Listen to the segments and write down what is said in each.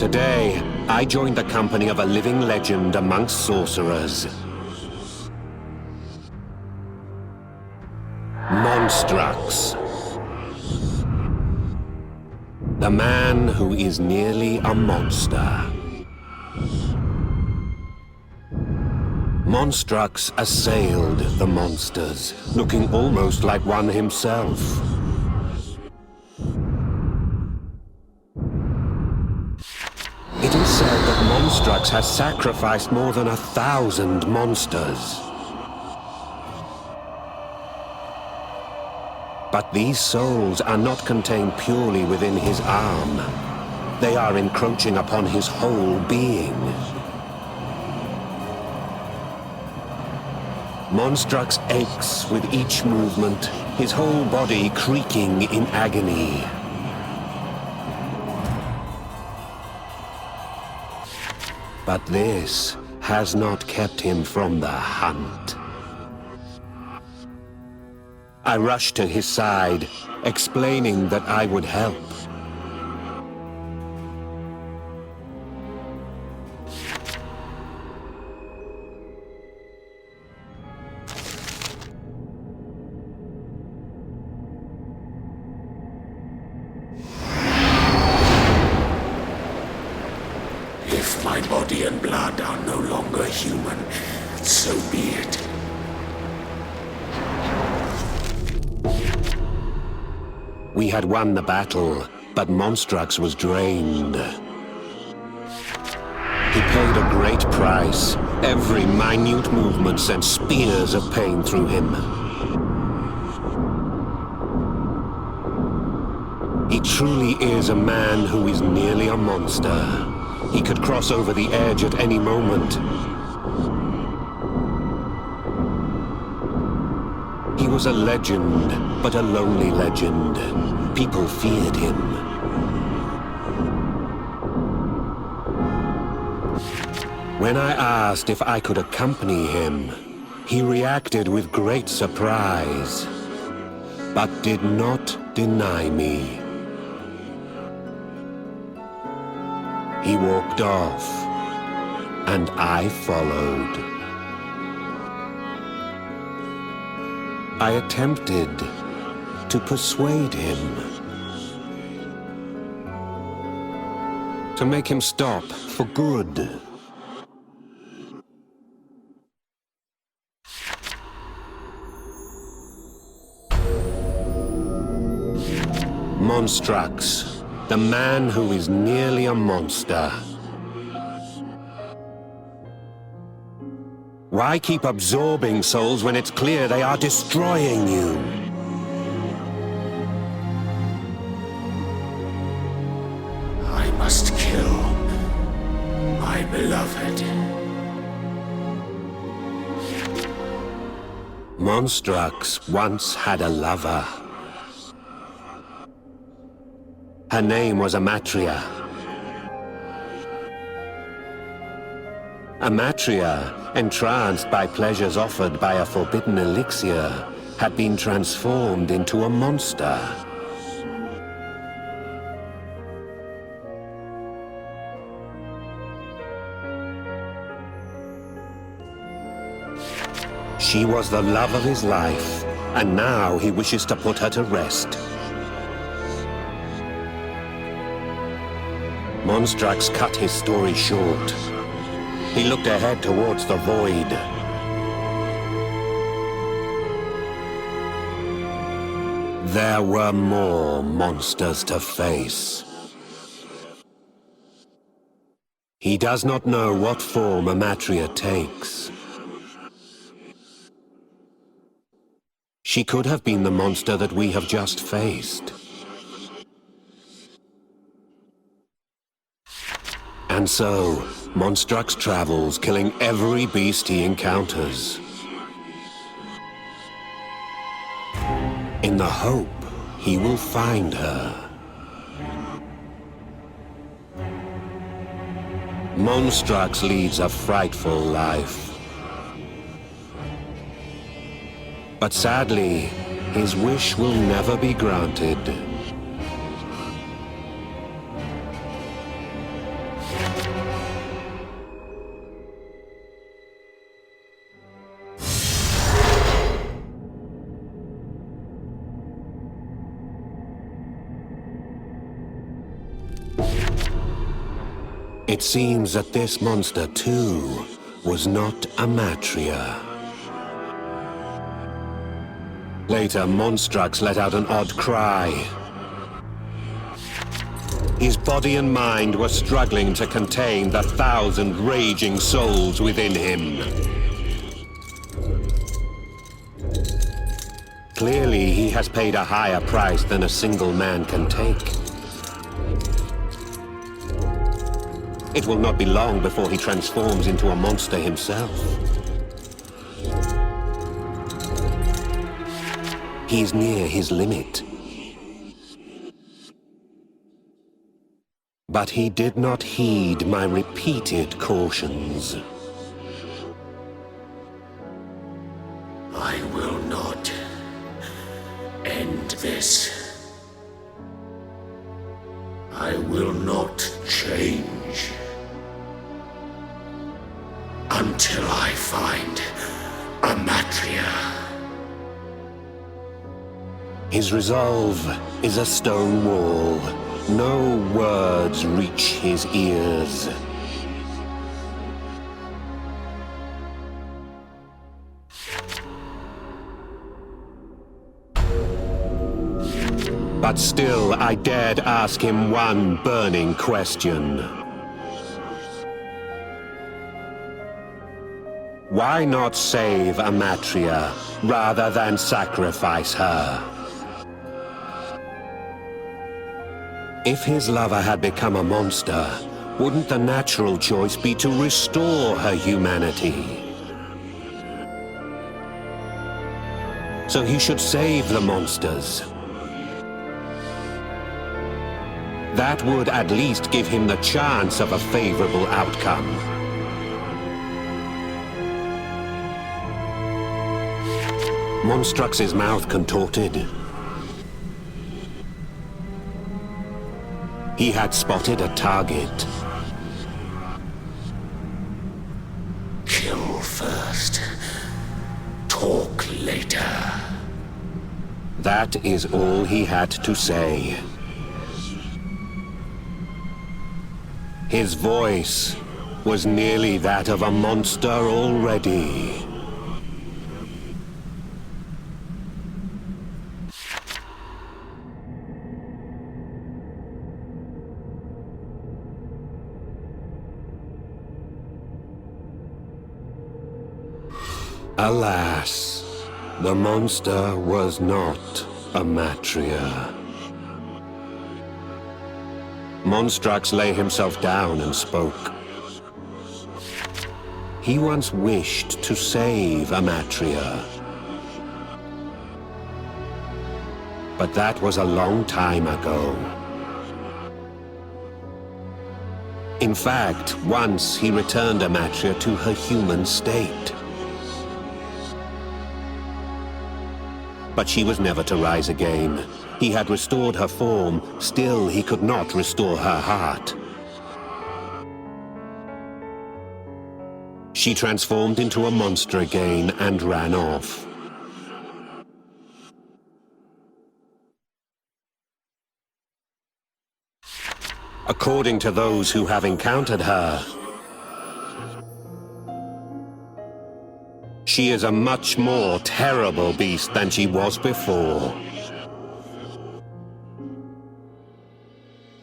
Today, I joined the company of a living legend amongst sorcerers. Monstrux. The man who is nearly a monster. Monstrux assailed the monsters, looking almost like one himself. It is said that Monstrux has sacrificed more than 1,000 monsters. But these souls are not contained purely within his arm. They are encroaching upon his whole being. Monstrux aches with each movement, his whole body creaking in agony. But this has not kept him from the hunt. I rushed to his side, explaining that I would help. If my body and blood are no longer human, so be it. We had won the battle, but Monstrux was drained. He paid a great price. Every minute movement sent spears of pain through him. He truly is a man who is nearly a monster. He could cross over the edge at any moment. He was a legend, but a lonely legend. People feared him. When I asked if I could accompany him, he reacted with great surprise, but did not deny me. He walked off, and I followed. I attempted to persuade him, to make him stop for good. Monstrux, the man who is nearly a monster. Why keep absorbing souls when it's clear they are destroying you? I must kill my beloved. Monstrux once had a lover. Her name was Amatria. Amatria, entranced by pleasures offered by a forbidden elixir, had been transformed into a monster. She was the love of his life, and now he wishes to put her to rest. Monstrux cut his story short. He looked ahead towards the void. There were more monsters to face. He does not know what form Amatria takes. She could have been the monster that we have just faced. And so, Monstrux travels, killing every beast he encounters, in the hope he will find her. Monstrux leads a frightful life. But sadly, his wish will never be granted. It seems that this monster, too, was not Amatria. Later, Monstrux let out an odd cry. His body and mind were struggling to contain the 1,000 raging souls within him. Clearly, he has paid a higher price than a single man can take. It will not be long before he transforms into a monster himself. He's near his limit. But he did not heed my repeated cautions. I will not end this. I will not change until I find Amatria. His resolve is a stone wall. No words reach his ears. But still, I dared ask him one burning question. Why not save Amatria rather than sacrifice her? If his lover had become a monster, wouldn't the natural choice be to restore her humanity? So he should save the monsters. That would at least give him the chance of a favorable outcome. Monstrux's mouth contorted. He had spotted a target. Kill first. Talk later. That is all he had to say. His voice was nearly that of a monster already. Alas, the monster was not Amatria. Monstrux lay himself down and spoke. He once wished to save Amatria. But that was a long time ago. In fact, once he returned Amatria to her human state. But she was never to rise again. He had restored her form, still he could not restore her heart. She transformed into a monster again and ran off. According to those who have encountered her, she is a much more terrible beast than she was before.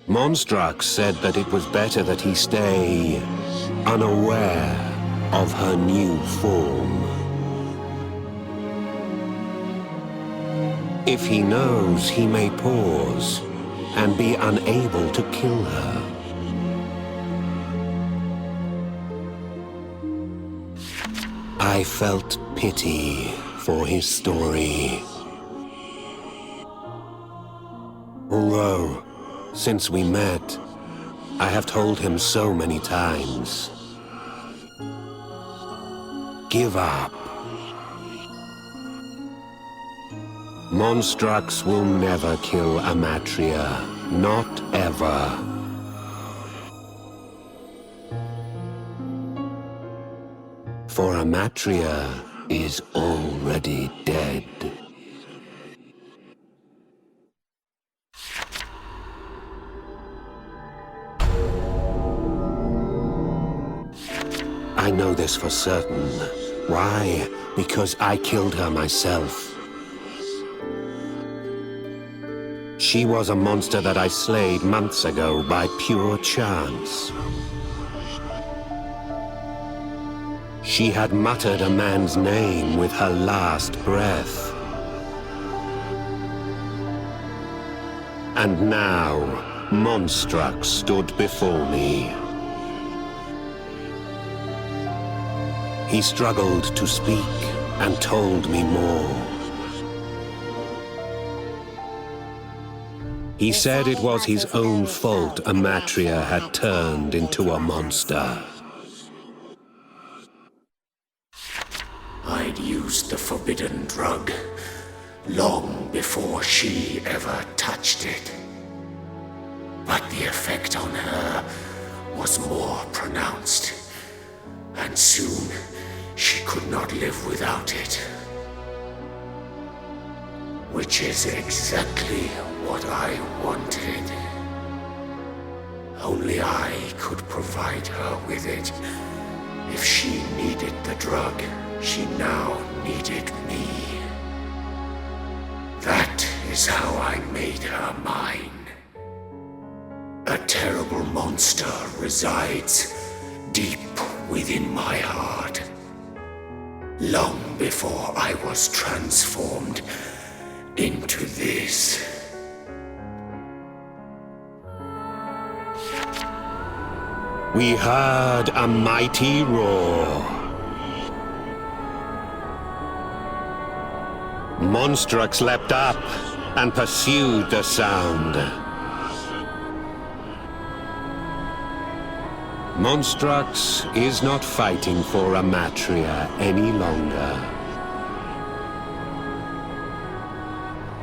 Monstrux said that it was better that he stay unaware of her new form. If he knows, he may pause and be unable to kill her. I felt pity for his story. Although, since we met, I have told him so many times. Give up. Monstrux will never kill Amatria. Not ever. For Amatria is already dead. I know this for certain. Why? Because I killed her myself. She was a monster that I slayed months ago by pure chance. She had muttered a man's name with her last breath. And now, Monstrux stood before me. He struggled to speak and told me more. He said it was his own fault Amatria had turned into a monster. I'd used the forbidden drug long before she ever touched it. But the effect on her was more pronounced, and soon she could not live without it. Which is exactly what I wanted. Only I could provide her with it. If she needed the drug, she now needed me. That is how I made her mine. A terrible monster resides deep within my heart. Long before I was transformed into this. We heard a mighty roar. Monstrux leapt up and pursued the sound. Monstrux is not fighting for Amatria any longer.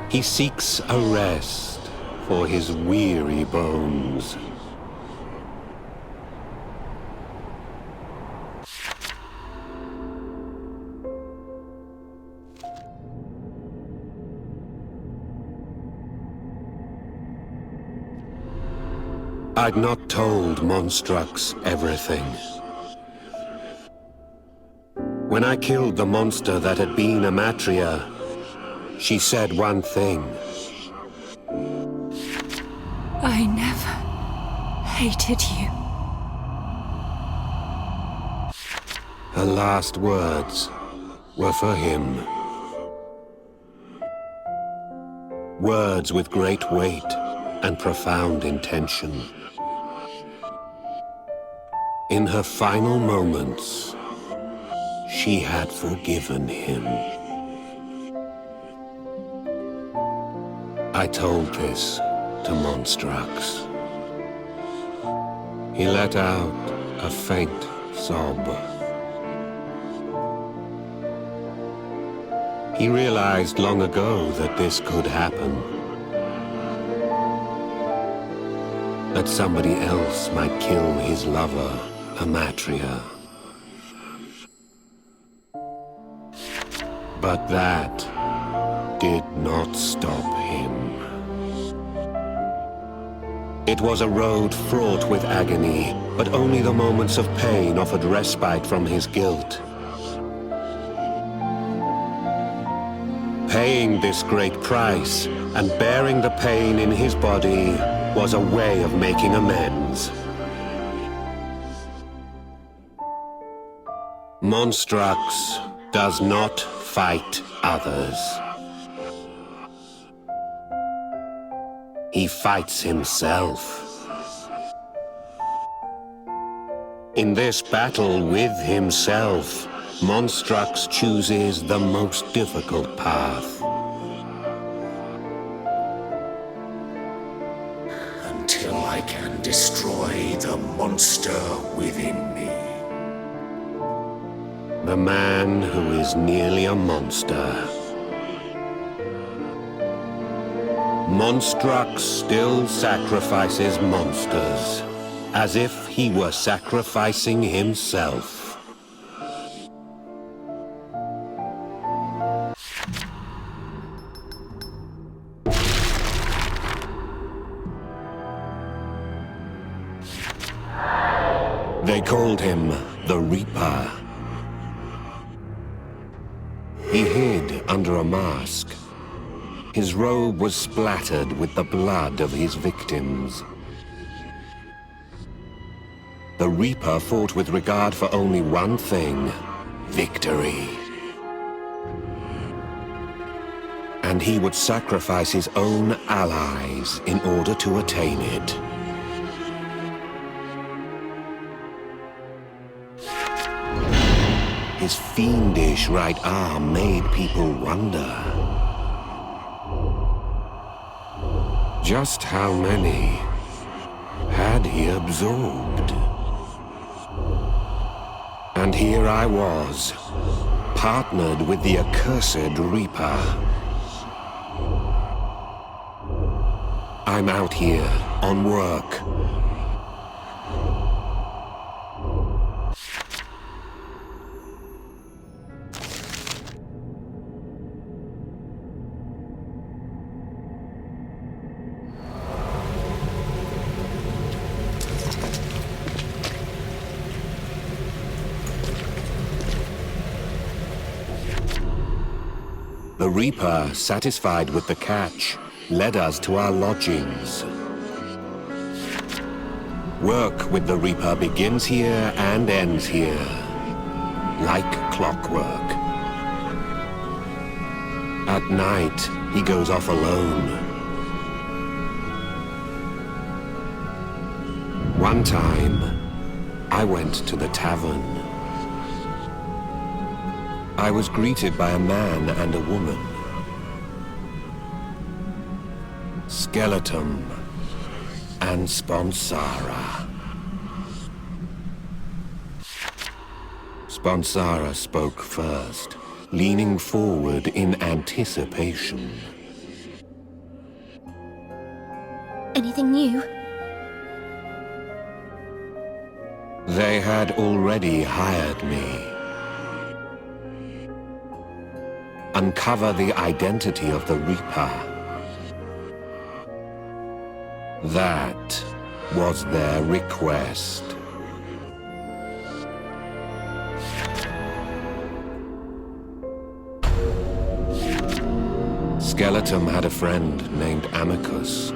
He seeks a rest for his weary bones. I'd not told Monstrux everything. When I killed the monster that had been Amatria, she said one thing. I never hated you. Her last words were for him. Words with great weight and profound intention. In her final moments, she had forgiven him. I told this to Monstrux. He let out a faint sob. He realized long ago that this could happen. That somebody else might kill his lover, Amatria. But that did not stop him. It was a road fraught with agony, but only the moments of pain offered respite from his guilt. Paying this great price and bearing the pain in his body was a way of making amends. Monstrux does not fight others. He fights himself. In this battle with himself, Monstrux chooses the most difficult path. Until I can destroy the monster within me. The man who is nearly a monster. Monstrux still sacrifices monsters, as if he were sacrificing himself. They called him the Reaper. He hid under a mask. His robe was splattered with the blood of his victims. The Reaper fought with regard for only one thing: victory. And he would sacrifice his own allies in order to attain it. His fiendish right arm made people wonder. Just how many had he absorbed? And here I was, partnered with the accursed Reaper. I'm out here, on work. The Reaper, satisfied with the catch, led us to our lodgings. Work with the Reaper begins here and ends here, like clockwork. At night, he goes off alone. One time, I went to the tavern. I was greeted by a man and a woman. Skeleton and Sponsara. Sponsara spoke first, leaning forward in anticipation. Anything new? They had already hired me. Uncover the identity of the Reaper. That was their request. Skeleton had a friend named Amicus.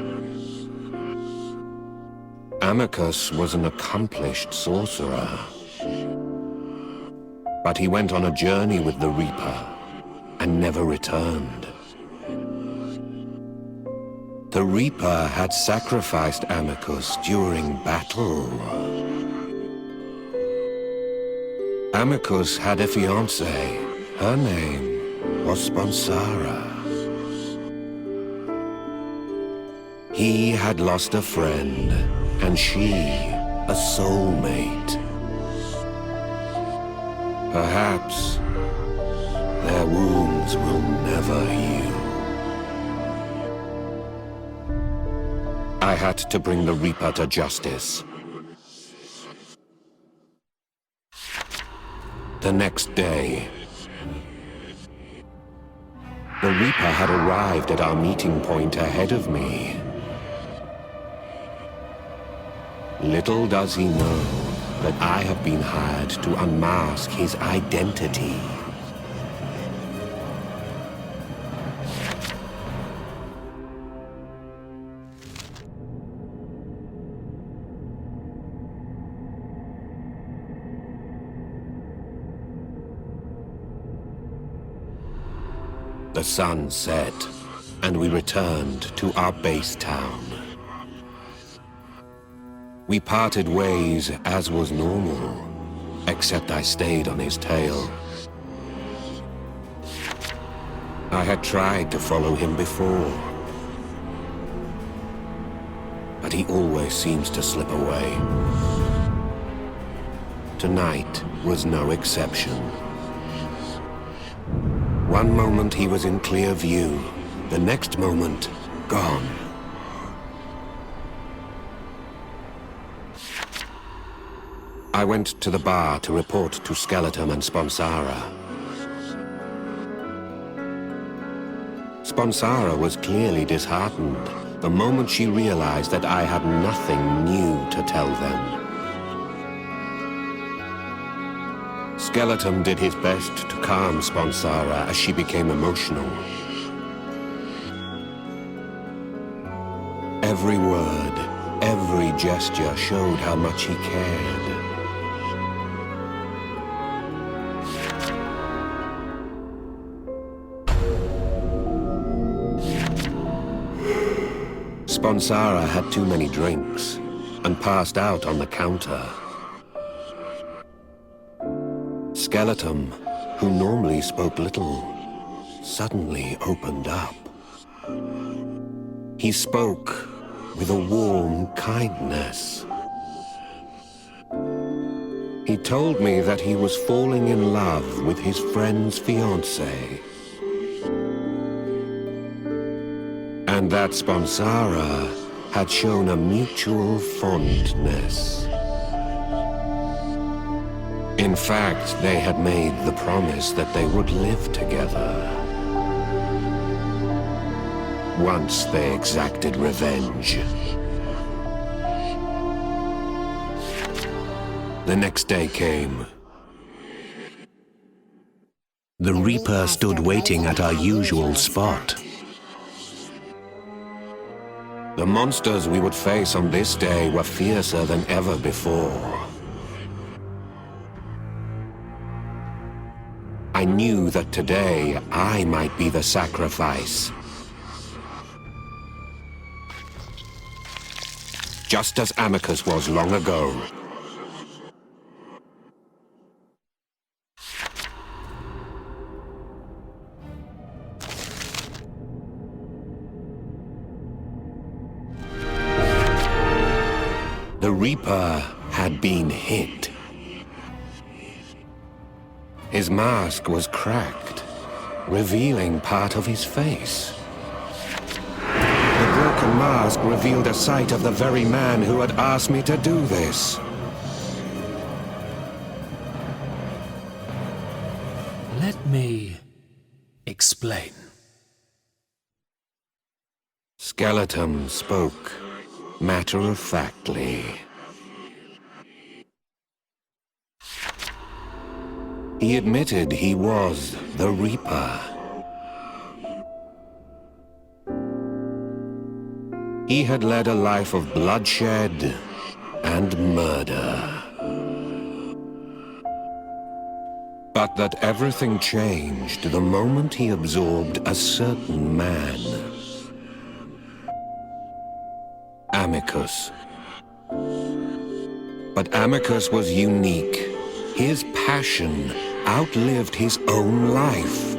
Amicus was an accomplished sorcerer. But he went on a journey with the Reaper and never returned. The Reaper had sacrificed Amicus during battle. Amicus had a fiancée. Her name was Sponsara. He had lost a friend, and she a soulmate. Perhaps their wounds will never heal. I had to bring the Reaper to justice. The next day, the Reaper had arrived at our meeting point ahead of me. Little does he know that I have been hired to unmask his identity. The sun set, and we returned to our base town. We parted ways as was normal, except I stayed on his tail. I had tried to follow him before, but he always seems to slip away. Tonight was no exception. One moment he was in clear view, the next moment, gone. I went to the bar to report to Skeleton and Sponsara. Sponsara was clearly disheartened the moment she realized that I had nothing new to tell them. Skeleton did his best to calm Sponsara as she became emotional. Every word, every gesture showed how much he cared. Sponsara had too many drinks and passed out on the counter. Skeleton, who normally spoke little, suddenly opened up. He spoke with a warm kindness. He told me that he was falling in love with his friend's fiancée, and that Sponsara had shown a mutual fondness. In fact, they had made the promise that they would live together. Once they exacted revenge. The next day came. The Reaper stood waiting at our usual spot. The monsters we would face on this day were fiercer than ever before. I knew that today I might be the sacrifice. Just as Amicus was long ago. The Reaper had been hit. His mask was cracked, revealing part of his face. The broken mask revealed a sight of the very man who had asked me to do this. Let me explain. Skeleton spoke matter-of-factly. He admitted he was the Reaper. He had led a life of bloodshed and murder. But that everything changed the moment he absorbed a certain man. Amicus. But Amicus was unique. His passion outlived his own life.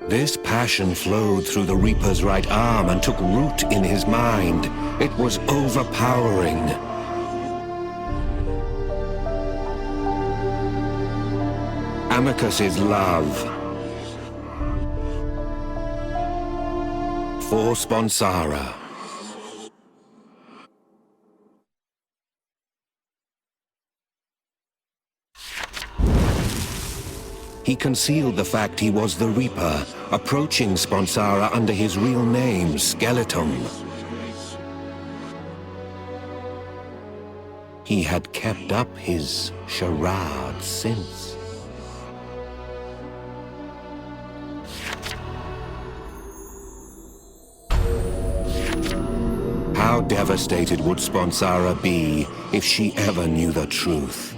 This passion flowed through the Reaper's right arm and took root in his mind. It was overpowering. Amicus's love for Sponsara. He concealed the fact he was the Reaper, approaching Sponsara under his real name, Skeleton. He had kept up his charade since. How devastated would Sponsara be if she ever knew the truth?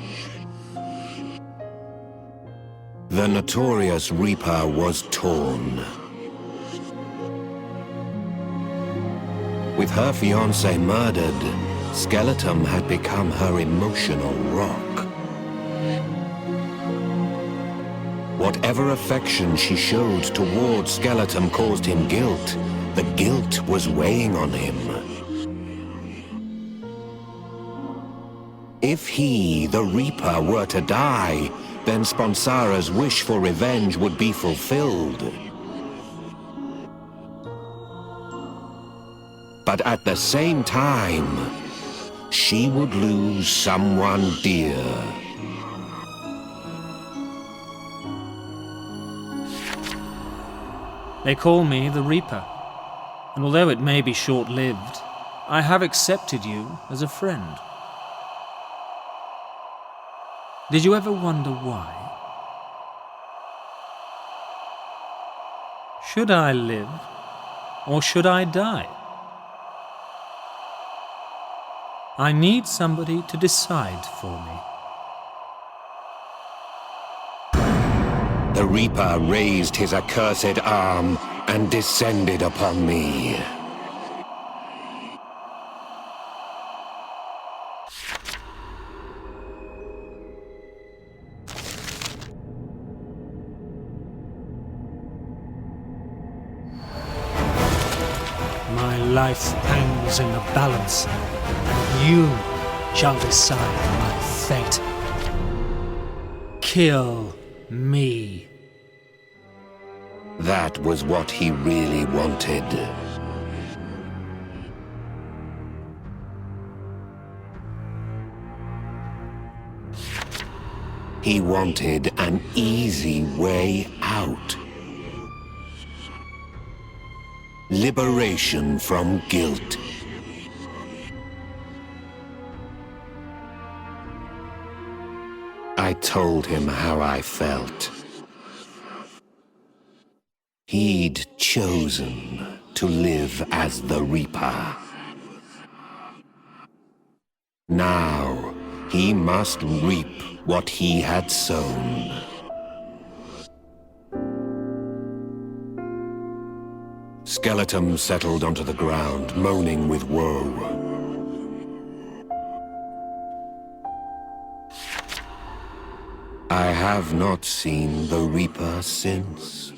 The notorious Reaper was torn. With her fiancé murdered, Skeleton had become her emotional rock. Whatever affection she showed towards Skeleton caused him guilt. The guilt was weighing on him. If he, the Reaper, were to die, then Sponsara's wish for revenge would be fulfilled. But at the same time, she would lose someone dear. They call me the Reaper, and although it may be short-lived, I have accepted you as a friend. Did you ever wonder why? Should I live, or should I die? I need somebody to decide for me. The Reaper raised his accursed arm and descended upon me. My life hangs in the balance, and you shall decide my fate. Kill me. That was what he really wanted. He wanted an easy way out. Liberation from guilt. I told him how I felt. He'd chosen to live as the Reaper. Now, he must reap what he had sown. Skeleton settled onto the ground, moaning with woe. I have not seen the Reaper since.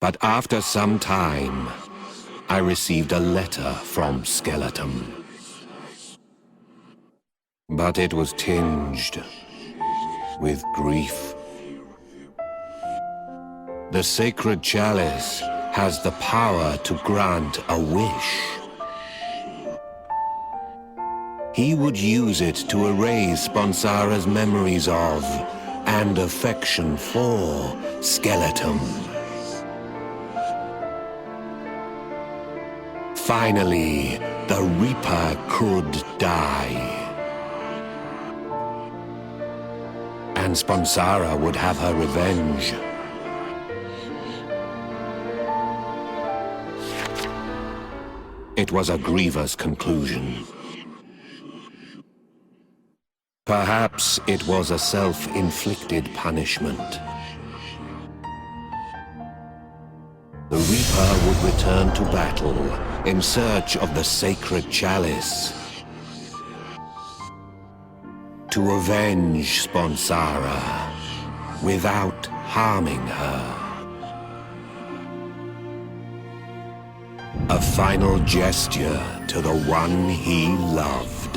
But after some time, I received a letter from Skeleton. But it was tinged with grief. The sacred chalice has the power to grant a wish. He would use it to erase Sponsara's memories of and affection for Skeleton. Finally, the Reaper could die. And Sponsara would have her revenge. It was a grievous conclusion. Perhaps it was a self-inflicted punishment. The Reaper would return to battle in search of the sacred chalice, to avenge Sponsara without harming her. A final gesture to the one he loved.